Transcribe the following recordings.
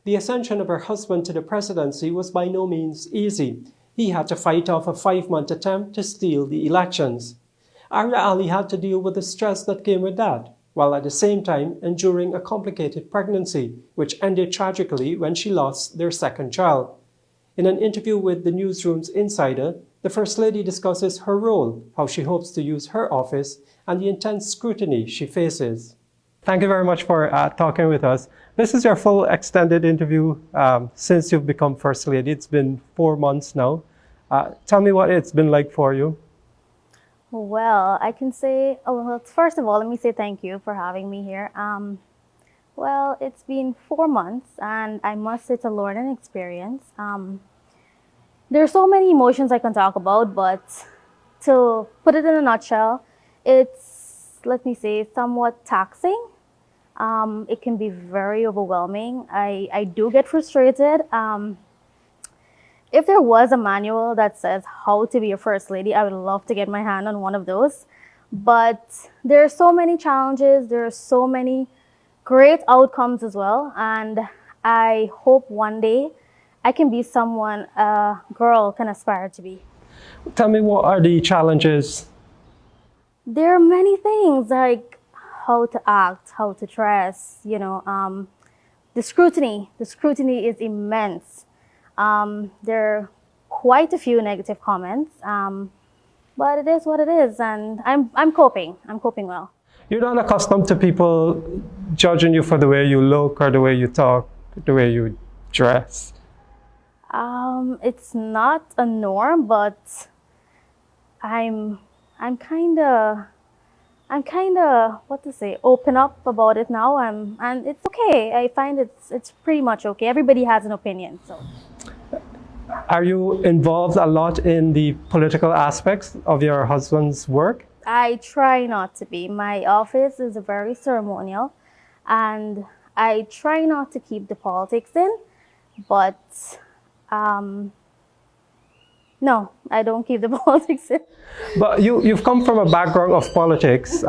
The ascension of her husband to the presidency was by no means easy. He had to fight off a 5-month attempt to steal the elections. Arya Ali had to deal with the stress that came with that, while at the same time enduring a complicated pregnancy, which ended tragically when she lost their second child. In an interview with the newsroom's Insider, the First Lady discusses her role, how she hopes to use her office, and the intense scrutiny she faces. Thank you very much for talking with us. This is your full extended interview since you've become First Lady. It's been 4 months now. Tell me what it's been like for you. Well, I can say, first of all, let me say thank you for having me here. Well, it's been 4 months, and I must say it's a learning experience. There are so many emotions I can talk about, but to put it in a nutshell, it's, let me say, somewhat taxing. It can be very overwhelming. I do get frustrated. If there was a manual that says how to be a First Lady, I would love to get my hand on one of those. But there are so many challenges. There are so many great outcomes as well. And I hope one day I can be someone a girl can aspire to be. Tell me, what are the challenges? There are many things like how to act, how to dress, you know, the scrutiny. The scrutiny is immense. There are quite a few negative comments, but it is what it is, and I'm coping. I'm coping well. You're not accustomed to people judging you for the way you look or the way you talk, the way you dress. It's not a norm, but I'm kind of what to say, open up about it now. And it's okay. I find it's pretty much okay. Everybody has an opinion, so. Are you involved a lot in the political aspects of your husband's work? I try not to be. My office is very ceremonial, and I try not to keep the politics in, but no, I don't keep the politics in. But you've come from a background of politics.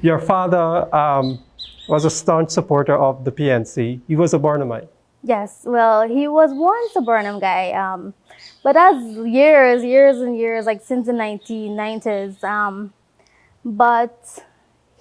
Your father was a staunch supporter of the PNC. He was a Burnhamite. Yes, well, he was once a Burnham guy, but as years and years, like since the 1990s, but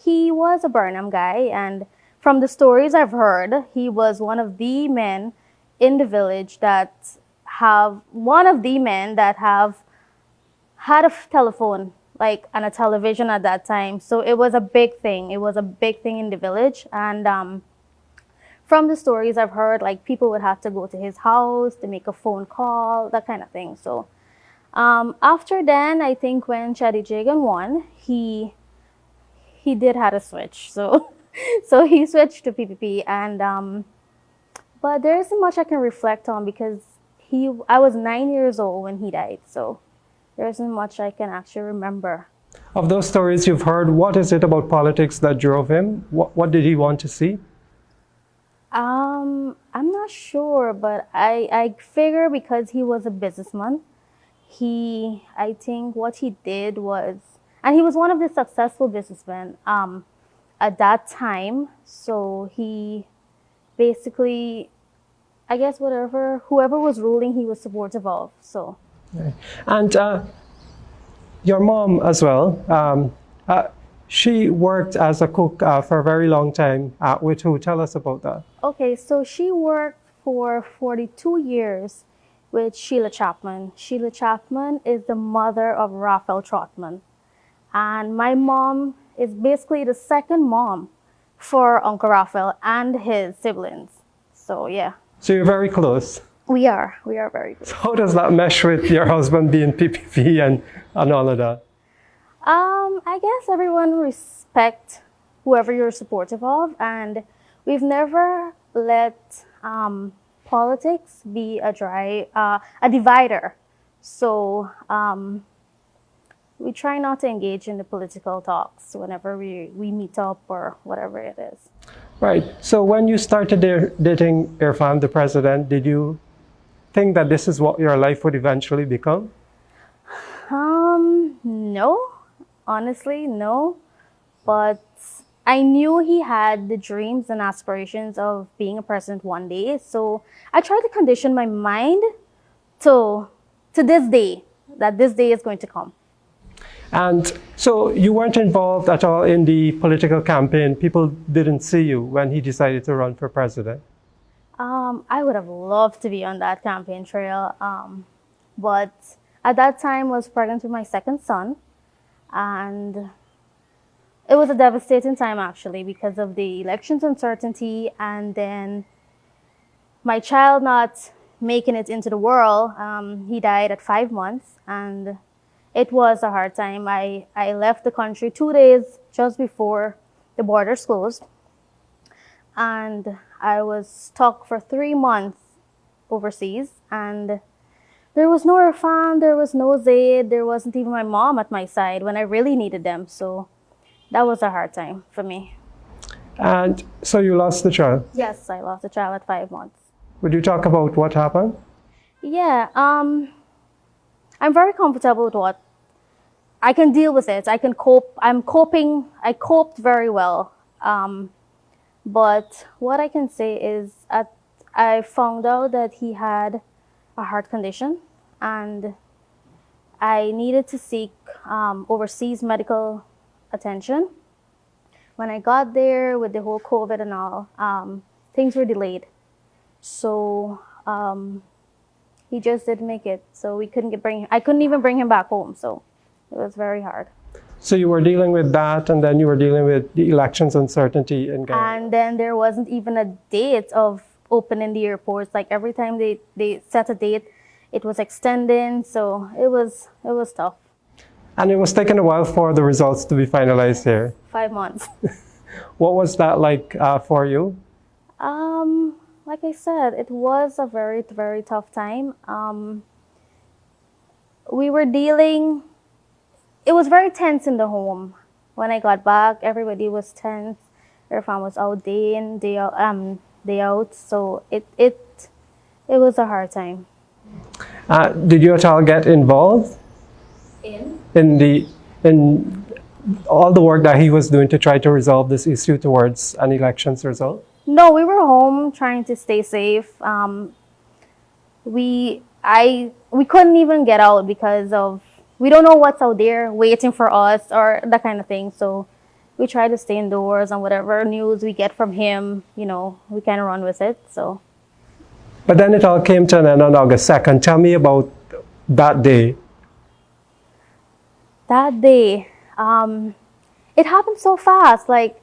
he was a Burnham guy, and from the stories I've heard, he was one of the men in the village that have had a telephone, like, and a television at that time. So it was a big thing. It was a big thing in the village, and from the stories I've heard, like, people would have to go to his house to make a phone call, that kind of thing. So after then, I think when Chadi Jagan won, he did have a switch. So so he switched to PPP, and but there isn't much I can reflect on because I was 9 years old when he died. So there isn't much I can actually remember. Of those stories you've heard, what is it about politics that drove him? What did he want to see? I'm not sure, but I figure because he was a businessman, I think what he did was, and he was one of the successful businessmen at that time. So he basically, I guess whoever was ruling, he was supportive of. So. And your mom as well. She worked as a cook for a very long time. With who? Tell us about that. Okay, so she worked for 42 years with Sheila Chapman. Sheila Chapman is the mother of Raphael Trotman. And my mom is basically the second mom for Uncle Raphael and his siblings. So, yeah. So you're very close. We are very close. So how does that mesh with your husband being PPP and all of that? I guess everyone respect whoever you're supportive of, and we've never let politics be a divider. So we try not to engage in the political talks whenever we meet up or whatever it is. Right. So when you started dating Irfan, the president, did you think that this is what your life would eventually become? No. Honestly, no. But I knew he had the dreams and aspirations of being a president one day. So I tried to condition my mind to this day, that this day is going to come. And so you weren't involved at all in the political campaign. People didn't see you when he decided to run for president. I would have loved to be on that campaign trail, but at that time I was pregnant with my second son, and it was a devastating time actually because of the elections uncertainty, and then my child not making it into the world. He died at 5 months, and it was a hard time. I left the country 2 days just before the borders closed, and I was stuck for 3 months overseas, and there was no Irfan, there was no Zaid, there wasn't even my mom at my side when I really needed them. So that was a hard time for me. And so you lost the child. Yes, I lost a child at 5 months. Would you talk about what happened? Yeah, I'm very comfortable with what I can deal with it. I can cope. I'm coping. I coped very well. But what I can say is I found out that he had a heart condition, and I needed to seek overseas medical attention. When I got there with the whole COVID and all, things were delayed. So he just didn't make it. So we couldn't I couldn't even bring him back home. So it was very hard. So you were dealing with that, and then you were dealing with the elections uncertainty in Guyana. And then there wasn't even a date of opening the airports. Like every time they set a date, it was extending. So it was tough. And it was taking a while for the results to be finalized here. 5 months. What was that like for you? Like I said, it was a very, very tough time. We were dealing. It was very tense in the home. When I got back, everybody was tense. Irfan was out day in, day out. So it was a hard time. Did you at all get involved in all the work that he was doing to try to resolve this issue towards an elections result? No, we were home trying to stay safe. We couldn't even get out because of we don't know what's out there waiting for us or that kind of thing. So we try to stay indoors, and whatever news we get from him, we kind of run with it. So. But then it all came to an end on August 2nd. Tell me about that day. That day, it happened so fast. Like,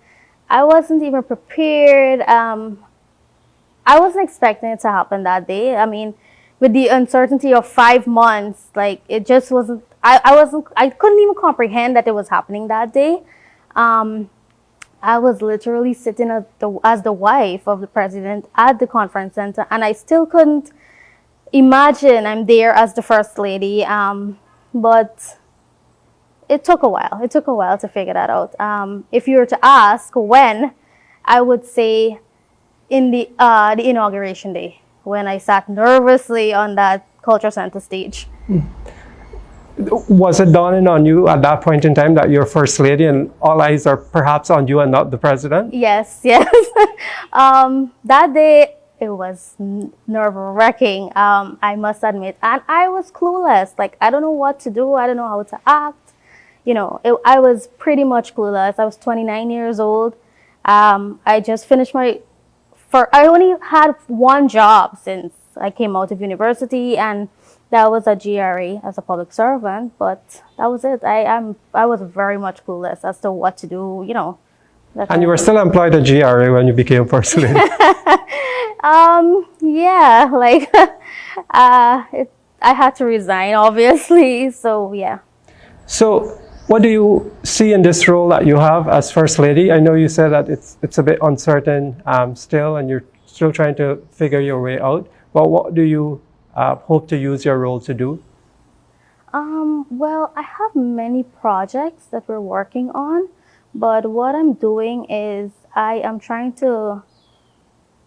I wasn't even prepared. I wasn't expecting it to happen that day. I mean, with the uncertainty of 5 months, like it just wasn't. I couldn't even comprehend that it was happening that day. I was literally sitting as the wife of the president at the conference center, and I still couldn't imagine I'm there as the first lady. But it took a while. It took a while to figure that out. If you were to ask when, I would say in the inauguration day, when I sat nervously on that culture center stage. Was it dawning on you at that point in time that you're first lady and all eyes are perhaps on you and not the president? Yes. That day, it was nerve-wracking, I must admit. And I was clueless. Like, I don't know what to do. I don't know how to act. I was pretty much clueless. I was 29 years old. I just finished I only had one job since I came out of university, and that was at GRA as a public servant, but that was it. I was very much clueless as to what to do, And you were still employed at GRA when you became first lady? Yeah, like, I had to resign, obviously, so yeah. So what do you see in this role that you have as first lady? I know you said that it's a bit uncertain still, and you're still trying to figure your way out, but what do you hope to use your role to do? Well, I have many projects that we're working on, but what I'm doing is I am trying to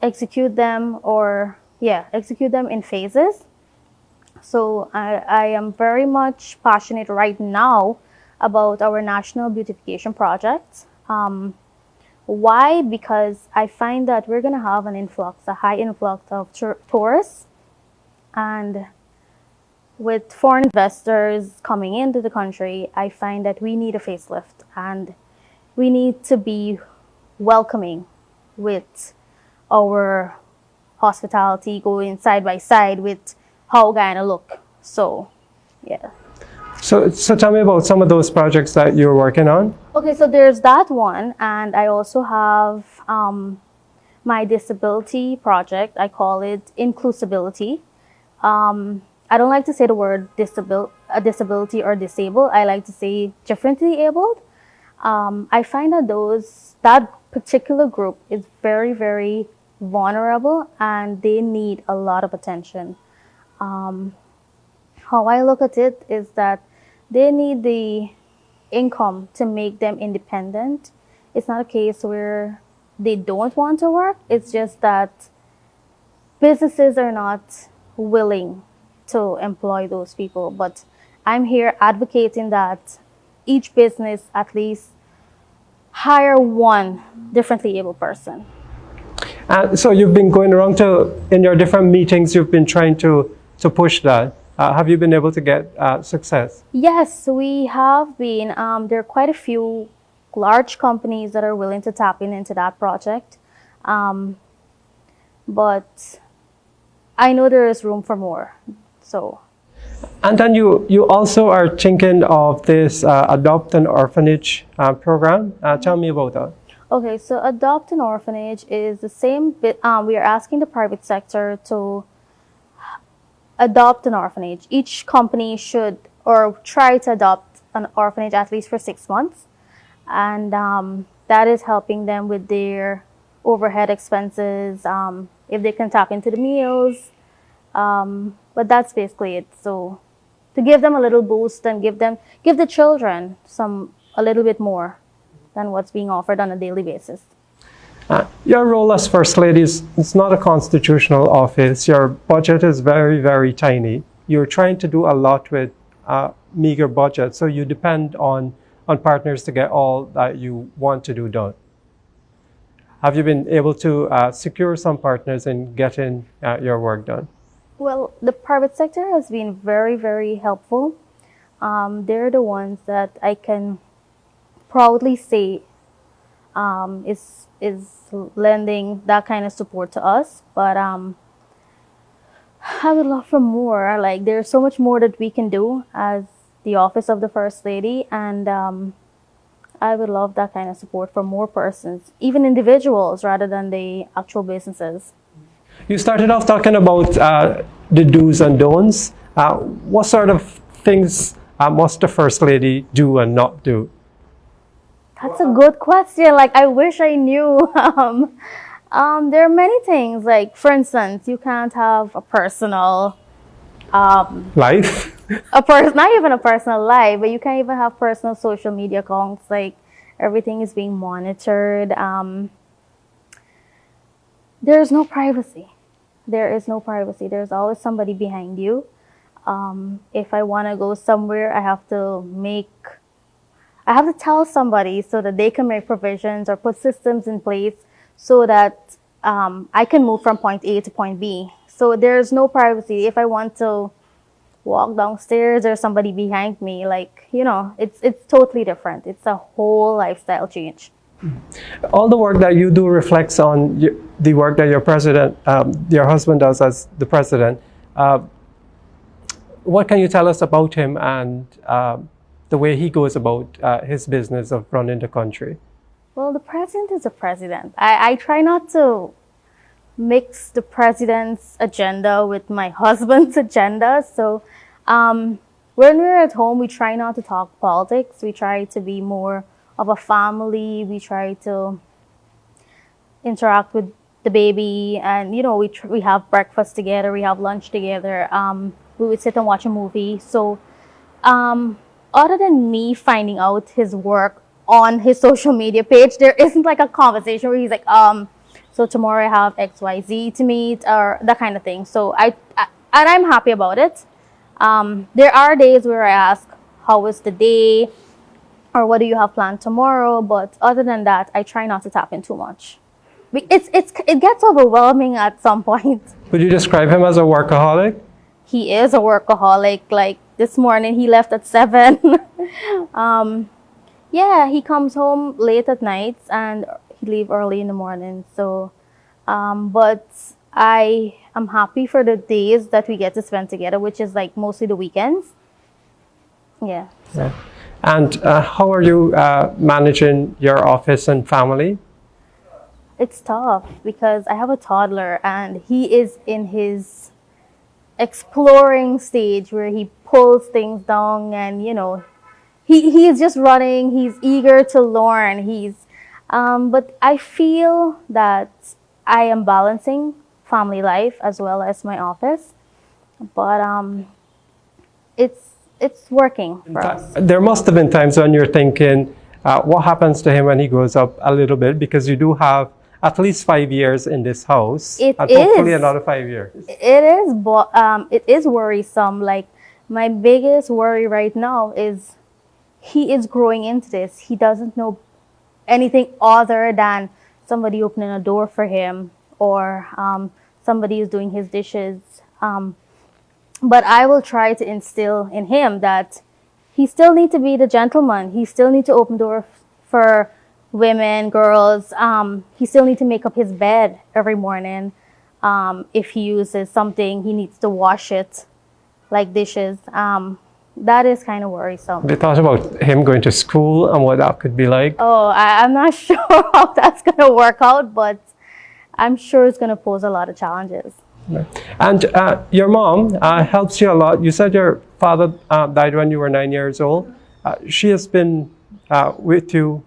execute them in phases. So I am very much passionate right now about our national beautification project. Why? Because I find that we're going to have an influx, a high influx of tourists, and with foreign investors coming into the country, I find that we need a facelift and we need to be welcoming with our hospitality going side by side with how Guyana look. So, yeah. So tell me about some of those projects that you're working on. Okay, so there's that one, and I also have my disability project. I call it inclusability. I don't like to say the word disability or disabled. I like to say differently abled. I find that that particular group is very, very vulnerable and they need a lot of attention. How I look at it is that they need the income to make them independent. It's not a case where they don't want to work. It's just that businesses are not willing to employ those people. But I'm here advocating that each business at least hire one differently able person. So you've been going around in your different meetings, you've been trying to push that. Have you been able to get success? Yes, we have been. There are quite a few large companies that are willing to tap into that project. But I know there is room for more. So. And then you also are thinking of this Adopt an Orphanage program. Tell me about that. Okay, so Adopt an Orphanage is the same bit. We are asking the private sector to adopt an orphanage. Each company should or try to adopt an orphanage at least for 6 months. And that is helping them with their overhead expenses, if they can tap into the meals. But that's basically it. So to give them a little boost and give the children a little bit more than what's being offered on a daily basis. Your role as First Lady it's not a constitutional office. Your budget is very, very tiny. You're trying to do a lot with meager budget, so you depend on partners to get all that you want to do done. Have you been able to secure some partners in getting your work done? Well, the private sector has been very, very helpful. They're the ones that I can proudly say is lending that kind of support to us. But I would love for more. Like, there's so much more that we can do as the office of the First Lady, and I would love that kind of support from more persons, even individuals, rather than the actual businesses. You started off talking about the do's and don'ts. What sort of things must the First Lady do and not do? That's a good question. Like, I wish I knew. There are many things. Like, for instance, you can't have a personal Life? not even a personal life, but you can't even have personal social media accounts. Like, everything is being monitored. There's no privacy. There is no privacy. There's always somebody behind you. If I want to go somewhere, I have to tell somebody so that they can make provisions or put systems in place so that I can move from point A to point B. So there's no privacy. If I want to walk downstairs, there's somebody behind me. Like, it's totally different. It's a whole lifestyle change. All the work that you do reflects on the work that your husband does as the president. What can you tell us about him and the way he goes about his business of running the country? Well, the president is a president. I try not to mix the president's agenda with my husband's agenda. So when we're at home, we try not to talk politics. We try to be more of a family. We try to interact with the baby, and we have breakfast together. We have lunch together. We would sit and watch a movie. So other than me finding out his work on his social media page, there isn't like a conversation where he's like, so tomorrow I have XYZ to meet, or that kind of thing. So and I'm happy about it. There are days where I ask, how was the day? or what do you have planned tomorrow? But other than that, I try not to tap in too much. It gets overwhelming at some point. Would you describe him as a workaholic? He is a workaholic. Like this morning, he left at 7. Yeah, he comes home late at night and he leave early in the morning. So, but I am happy for the days that we get to spend together, which is like mostly the weekends. Yeah. Yeah. And how are you managing your office and family? It's tough because I have a toddler and he is in his exploring stage where he pulls things down and he is just running. He's eager to learn. But I feel that I am balancing family life as well as my office. But it's working for us. There must have been times when you're thinking, what happens to him when he grows up a little bit? Because you do have at least 5 years in this house, and hopefully another 5 years. It is worrisome. Like my biggest worry right now is he is growing into this. He doesn't know anything other than somebody opening a door for him or somebody is doing his dishes. But I will try to instill in him that he still needs to be the gentleman. He still needs to open doors for women, girls. He still needs to make up his bed every morning. If he uses something, he needs to wash it, like dishes. That is kind of worrisome. Have you thought about him going to school and what that could be like? Oh, I'm not sure how that's going to work out, but I'm sure it's going to pose a lot of challenges. And your mom helps you a lot. You said your father died when you were 9 years old. She has been with you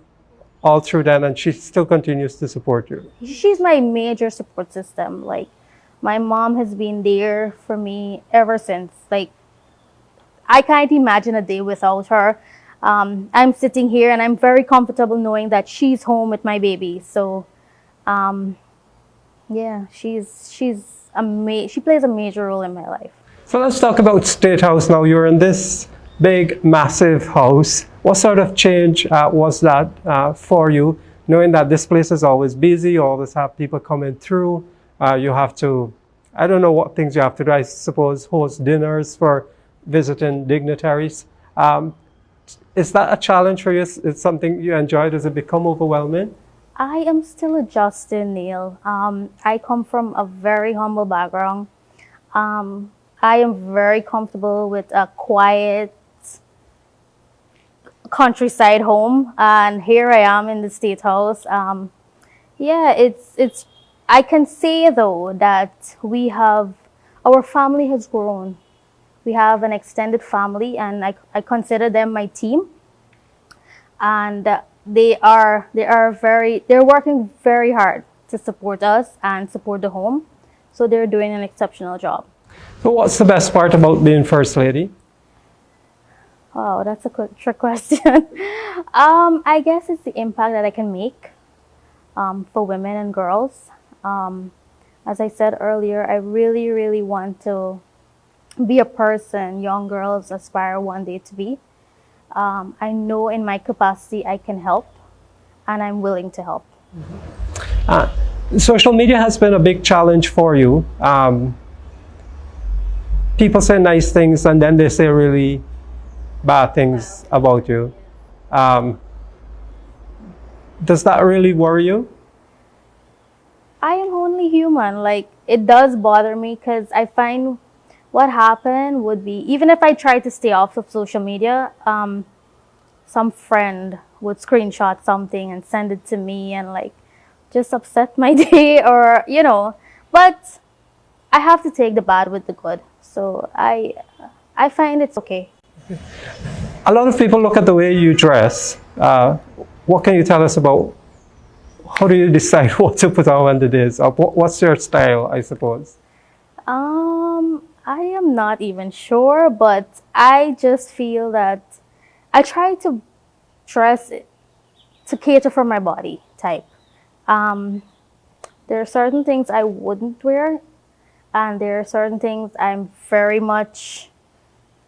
all through then, and she still continues to support you. She's my major support system. Like, my mom has been there for me ever since. Like, I can't imagine a day without her. I'm sitting here and I'm very comfortable knowing that she's home with my baby. So, yeah, she plays a major role in my life. So let's talk about State House now. You're in this big, massive house. What sort of change was that for you, knowing that this place is always busy, you always have people coming through, you have to, I don't know what things you have to do, I suppose, host dinners for visiting dignitaries. Is that a challenge for you? Is it something you enjoy? Does it become overwhelming? I am still adjusting, Neil. I come from a very humble background. I am very comfortable with a quiet countryside home, and here I am in the State House. Yeah, it's. I can say though that our family has grown. We have an extended family, and I consider them my team. And they're working very hard to support us and support the home. So they're doing an exceptional job. So what's the best part about being First Lady? Oh, that's a quick trick question. I guess it's the impact that I can make for women and girls. As I said earlier, I really, really want to be a person young girls aspire one day to be. I know in my capacity I can help, and I'm willing to help. Social media has been a big challenge for you. People say nice things and then they say really bad things about you. Does that really worry you? I am only human. Like, it does bother me because I find what happened would be, even if I try to stay off of social media, some friend would screenshot something and send it to me and like just upset my day, or but I have to take the bad with the good. So I find it's okay. A lot of people look at the way you dress. What can you tell us about how do you decide what to put on when the day is up? What's your style, I suppose? I am not even sure, but I just feel that I try to dress to cater for my body type. There are certain things I wouldn't wear, and there are certain things I'm very much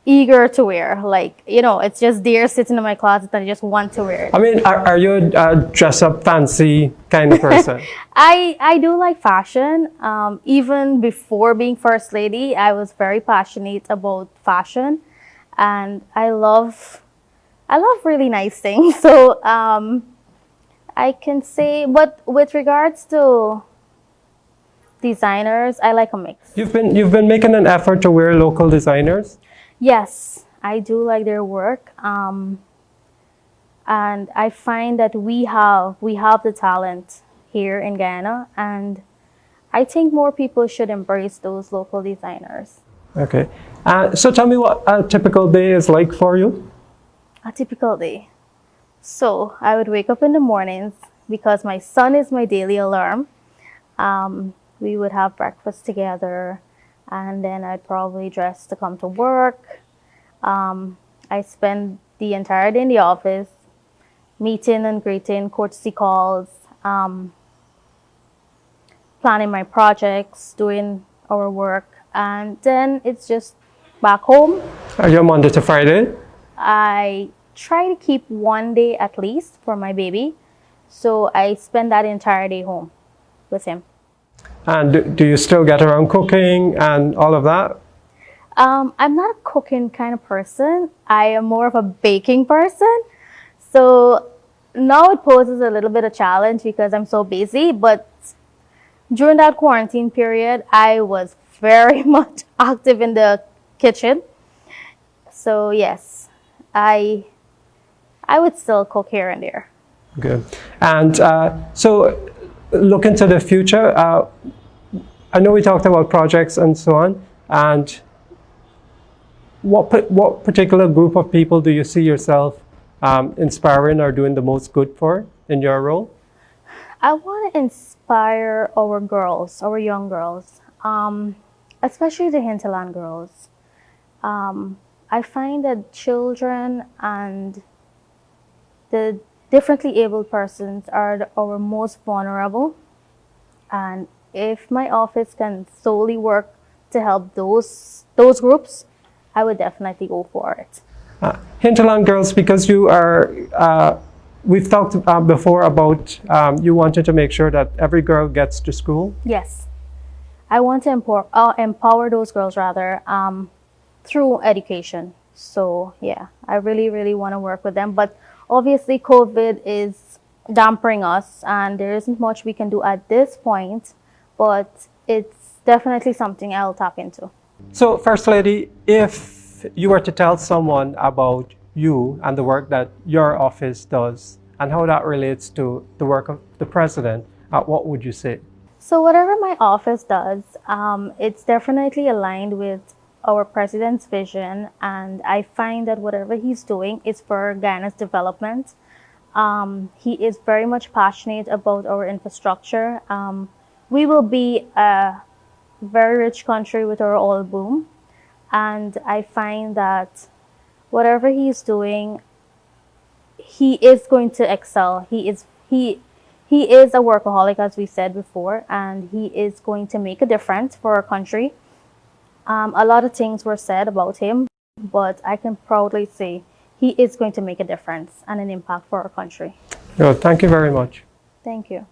eager to wear. Like, you know, it's just there sitting in my closet and I just want to wear it. I mean, are you a dress up fancy kind of person? I do like fashion. Even before being First Lady, I was very passionate about fashion, and I love really nice things. So I can say, but with regards to designers, I like a mix. You've been making an effort to wear local designers. Yes, I do like their work. And I find that we have the talent here in Guyana, and I think more people should embrace those local designers. Okay. So tell me what a typical day is like for you. A typical day. So I would wake up in the mornings because my son is my daily alarm. We would have breakfast together, and then I'd probably dress to come to work. I spend the entire day in the office, meeting and greeting, courtesy calls, planning my projects, doing our work, and then it's just back home. Are you Monday to Friday? I try to keep one day at least for my baby, so I spend that entire day home with him. And do you still get around cooking and all of that? I'm not a cooking kind of person. I am more of a baking person. So now it poses a little bit of challenge because I'm so busy. But during that quarantine period, I was very much active in the kitchen. So yes, I would still cook here and there. Good. And so looking to the future, I know we talked about projects and so on, and what particular group of people do you see yourself inspiring or doing the most good for in your role? I want to inspire our girls, our young girls, especially the hinterland girls. I find that children and the differently abled persons are our most vulnerable, and if my office can solely work to help those groups, I would definitely go for it. Hinterland girls, because you are, we've talked before about you wanted to make sure that every girl gets to school. Yes, I want to empower those girls rather through education. So yeah, I really want to work with them. But obviously COVID is dampering us and there isn't much we can do at this point, but it's definitely something I'll tap into. So First Lady, if you were to tell someone about you and the work that your office does and how that relates to the work of the President, what would you say? So whatever my office does, it's definitely aligned with our President's vision, and I find that whatever he's doing is for Guyana's development. He is very much passionate about our infrastructure. We will be a very rich country with our oil boom, and I find that whatever he's doing, he is going to excel. He is a workaholic, as we said before, and he is going to make a difference for our country. A lot of things were said about him, but I can proudly say he is going to make a difference and an impact for our country. Thank you very much. Thank you.